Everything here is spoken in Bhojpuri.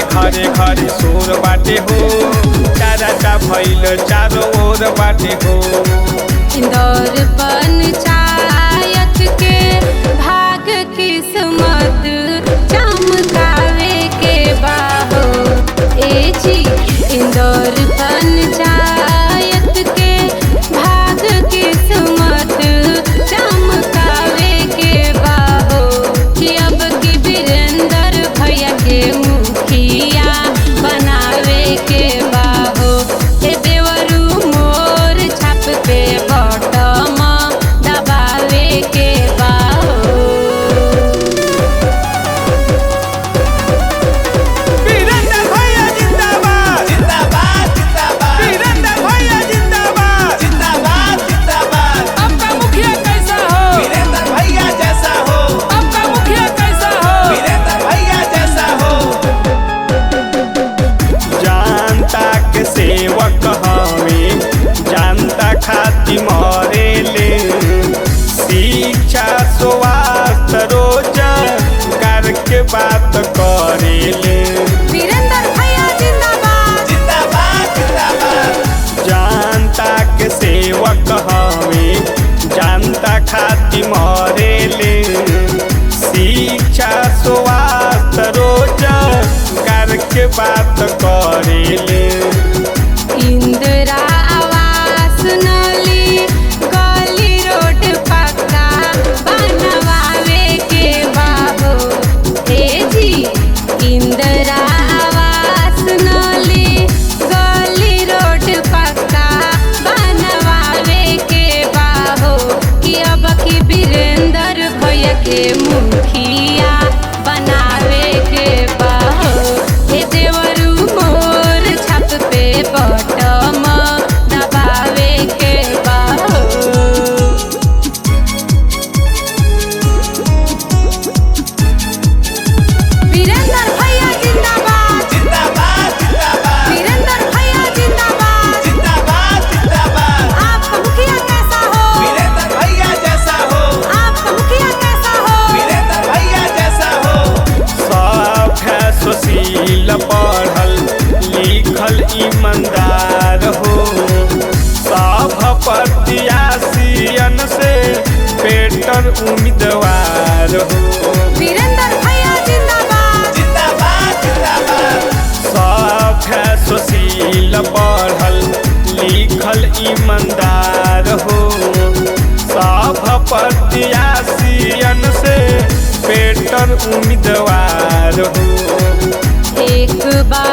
घरे घरे शोर बाटे हो, चारा भइल चारों ओर बाटे हो। इंदौर पंचायत के भाग किस्मत चमकावे के बाहो ए जी। इंदौर पंचायत के भाग किस्मत चमकावे के बाहो कि अब की वीरेंद्र भैया के मुखिया बनावे के बाहो। हे देवरू मोर छाप पे बटम दबावे के बाहो। वीरेंद्र भैया जिंदाबाद जिंदाबाद जिंदाबाद, वीरेंद्र भैया जिंदाबाद जिंदाबाद जिंदाबाद। आपका मुखिया कैसा हो? वीरेंद्र भैया जैसा हो, आपका मुखिया कैसा हो? वीरेंद्र भैया जैसा हो। जनता के सेवक हमें, जनता खातिर मरेले। शिक्षा स्वास्थ्य रोजगार के बात करेले। वीरेंद्र भैया जिंदाबाद जिंदाबाद जिंदाबाद। जनता के सेवक हमें, जनता खातिर मरेले। शिक्षा स्वास्थ्य रोजगार के बात करेले। इंदिरा आवास नली गली रोड पक्का बनवावे के बाहो हे जी। इंदिरा आवास नली गली रोड पक्का बनवावे के बाहो कि अब की वीरेंद्र भैया के मुखिया बनावे के बाहो। हे देवरू मोर छाप पे बटम दबावे के बाहो। वीरेंद्र भैया जिंदाबाद जिंदाबाद जिंदाबाद, वीरेंद्र भैया जिंदाबाद जिंदाबाद जिंदाबाद। आपका मुखिया कैसा हो? वीरेंद्र भैया जैसा हो, आपका मुखिया कैसा हो? वीरेंद्र भैया जैसा हो। सब है सुशील पढ़ल लिखल ईमानदार हो। सब प्रत्याशियन से बेटर उम्मीदवार हो। वीरेंद्र भैया जिंदाबाद जिंदाबाद जिंदाबाद। सब है सुशील पढ़ल लिखल ईमानदार हो। सब प्रत्याशियन से बेटर उम्मीदवार हो। एक बार